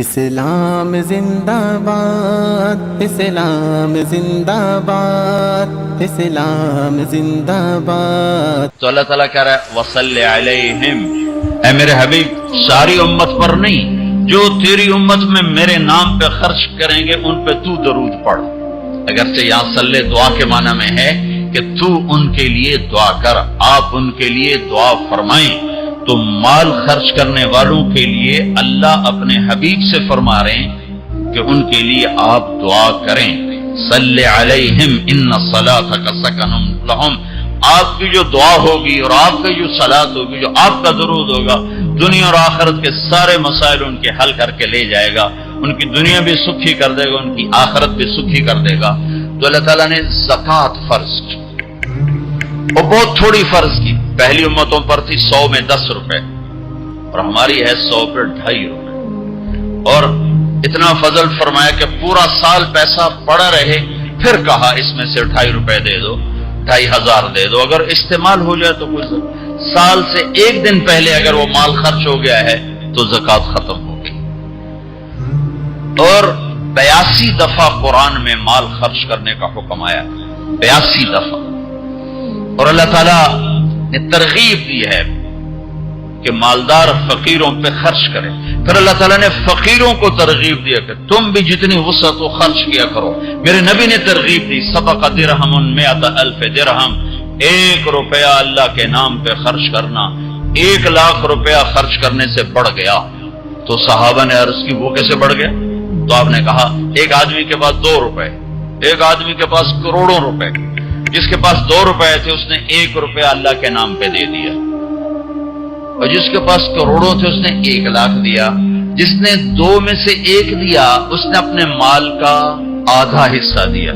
اسلام زندہ باد، اسلام زندہ باد، اسلام زندہ باد۔ تو اللہ تعالیٰ کہہ رہا ہے وصلی علیہم، اے میرے حبیب ساری امت پر نہیں، جو تیری امت میں میرے نام پہ خرچ کریں گے ان پہ تو درود پڑھ۔ اگرچہ یہاں صلی دعا کے معنی میں ہے کہ تو ان کے لیے دعا کر، آپ ان کے لیے دعا فرمائیں۔ تو مال خرچ کرنے والوں کے لیے اللہ اپنے حبیب سے فرما رہے ہیں کہ ان کے لیے آپ دعا کریں۔ صلی علیہم ان صلاتک سکن لہم، آپ کی جو دعا ہوگی اور آپ کی جو صلات ہوگی، جو آپ کا درود ہوگا، دنیا اور آخرت کے سارے مسائل ان کے حل کر کے لے جائے گا، ان کی دنیا بھی سکھی کر دے گا، ان کی آخرت بھی سکھی کر دے گا۔ تو اللہ تعالیٰ نے زکوٰۃ فرض کی اور بہت تھوڑی فرض کی۔ پہلی امتوں پر تھی 100 میں 10 روپے اور ہماری ہے 100 پہ 2.5 روپے، اور اتنا فضل فرمایا کہ پورا سال پیسہ پڑا رہے، پھر کہا اس میں سے 2.5 روپے دے دو، 2,500 دے دو، اگر استعمال ہو جائے تو کوئی سال سے ایک دن پہلے اگر وہ مال خرچ ہو گیا ہے تو زکوٰۃ ختم ہو گئی۔ اور 82 دفعہ قرآن میں مال خرچ کرنے کا حکم آیا، 82 دفعہ، اور اللہ تعالیٰ نے ترغیب دی ہے کہ مالدار فقیروں پہ خرچ کرے۔ پھر اللہ تعالیٰ نے فقیروں کو ترغیب دیا کہ تم بھی جتنی وسعت ہو خرچ کیا کرو۔ میرے نبی نے ترغیب دی، سبق درہم 100,000 درہم، 1 روپیہ اللہ کے نام پہ خرچ کرنا 1,00,000 روپیہ خرچ کرنے سے بڑھ گیا۔ تو صحابہ نے عرض کی وہ کیسے بڑھ گیا؟ تو آپ نے کہا ایک آدمی کے پاس 2 روپے، ایک آدمی کے پاس کروڑوں روپے، جس کے پاس 2 روپے تھے اس نے 1 روپیہ اللہ کے نام پہ دے دیا، اور جس کے پاس کروڑوں تھے اس نے 1,00,000 دیا۔ جس نے 2 میں سے 1 دیا اس نے اپنے مال کا آدھا حصہ دیا،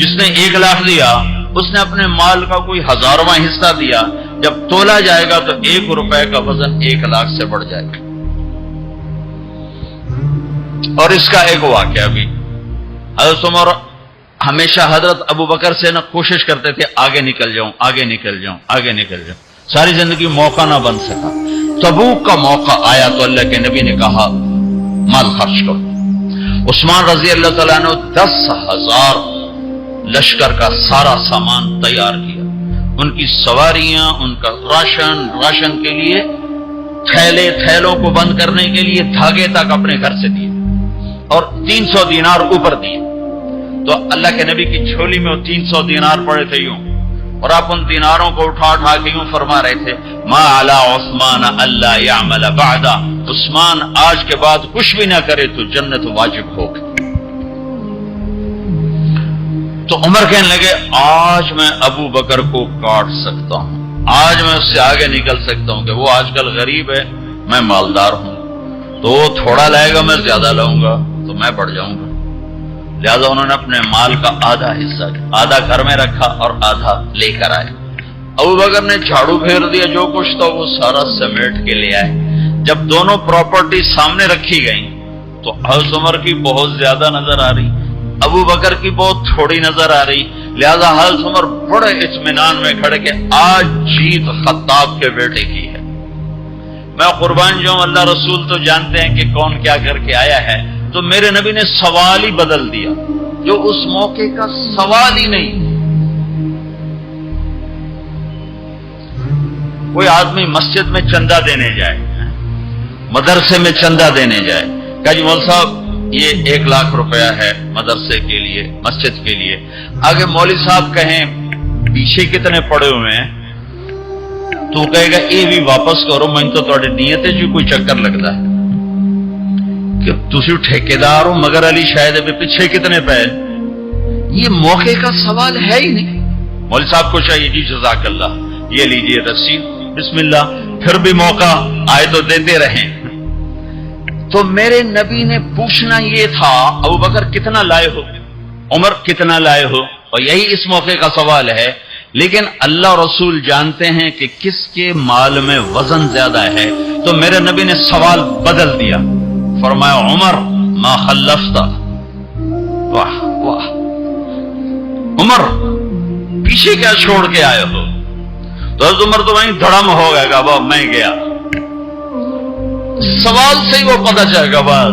جس نے 1,00,000 دیا اس نے اپنے مال کا کوئی 1000واں حصہ دیا۔ جب تولا جائے گا تو 1 روپے کا وزن 1,00,000 سے بڑھ جائے گا۔ اور اس کا ایک واقعہ بھی، حضرت عمر ہمیشہ حضرت ابو بکر سے نہ کوشش کرتے تھے آگے نکل جاؤں، آگے نکل جاؤں، آگے نکل جاؤں، ساری زندگی موقع نہ بن سکا۔ تبوک کا موقع آیا تو اللہ کے نبی نے کہا مال خرچ کرو۔ عثمان رضی اللہ تعالیٰ نے 10,000 لشکر کا سارا سامان تیار کیا، ان کی سواریاں، ان کا راشن کے لیے تھیلوں کو بند کرنے کے لیے دھاگے تک اپنے گھر سے دیے، اور 300 دینار اوپر دیے۔ تو اللہ کے نبی کی جھولی میں وہ 300 دینار پڑے تھے یوں، اور آپ ان دیناروں کو اٹھا کے یوں فرما رہے تھے ما علی عثمان اللہ یعمل بعدا، عثمان آج کے بعد کچھ بھی نہ کرے تو جنت واجب ہوگی۔ تو عمر کہنے لگے آج میں ابو بکر کو کاٹ سکتا ہوں، آج میں اس سے آگے نکل سکتا ہوں کہ وہ آج کل غریب ہے، میں مالدار ہوں، تو وہ تھوڑا لائے گا میں زیادہ لاؤں گا تو میں بڑھ جاؤں گا۔ لہذا انہوں نے اپنے مال کا آدھا حصہ، آدھا گھر میں رکھا اور آدھا لے کر آئے۔ ابو بکر نے جھاڑو پھیر دیا، جو کچھ تھا وہ سارا سمیٹ کے لے آئے۔ جب دونوں پراپرٹی سامنے رکھی گئیں تو حضرت عمر کی بہت زیادہ نظر آ رہی، ابو بکر کی بہت تھوڑی نظر آ رہی۔ لہذا حضرت عمر بڑے اطمینان میں کھڑے کہ آج جیت خطاب کے بیٹے کی ہے۔ میں قربان جاؤں، اللہ رسول تو جانتے ہیں کہ کون کیا کر کے آیا ہے، تو میرے نبی نے سوال ہی بدل دیا جو اس موقع کا سوال ہی نہیں۔ کوئی آدمی مسجد میں چندہ دینے جائے، مدرسے میں چندہ دینے جائے، کہ جی مول صاحب یہ 1,00,000 روپیہ ہے مدرسے کے لیے، مسجد کے لیے۔ آگے مولوی صاحب کہیں پیچھے کتنے پڑے ہوئے ہیں تو کہے گا یہ بھی واپس کرو، میں تو تھوڑی نیت ہے جو کوئی چکر لگتا ہے کہ تسی ٹھیکیدار ہو، مگر علی شاید ابھی پیچھے کتنے پہ؟ یہ موقع کا سوال ہے ہی نہیں۔ مولوی صاحب کو چاہیے جی جزاک اللہ یہ لیجیے رسید، بسم اللہ، پھر بھی موقع آئے تو دیتے رہیں۔ تو میرے نبی نے پوچھنا یہ تھا ابو بکر کتنا لائے ہو، عمر کتنا لائے ہو، اور یہی اس موقع کا سوال ہے۔ لیکن اللہ رسول جانتے ہیں کہ کس کے مال میں وزن زیادہ ہے، تو میرے نبی نے سوال بدل دیا، فرمایا عمر ما خلفت، واہ واہ عمر پیچھے کیا چھوڑ کے آئے ہو؟ تو حضرت عمر تو وہیں دھڑم ہو گیا، میں گیا۔ سوال سے ہی وہ پتہ چل گا بات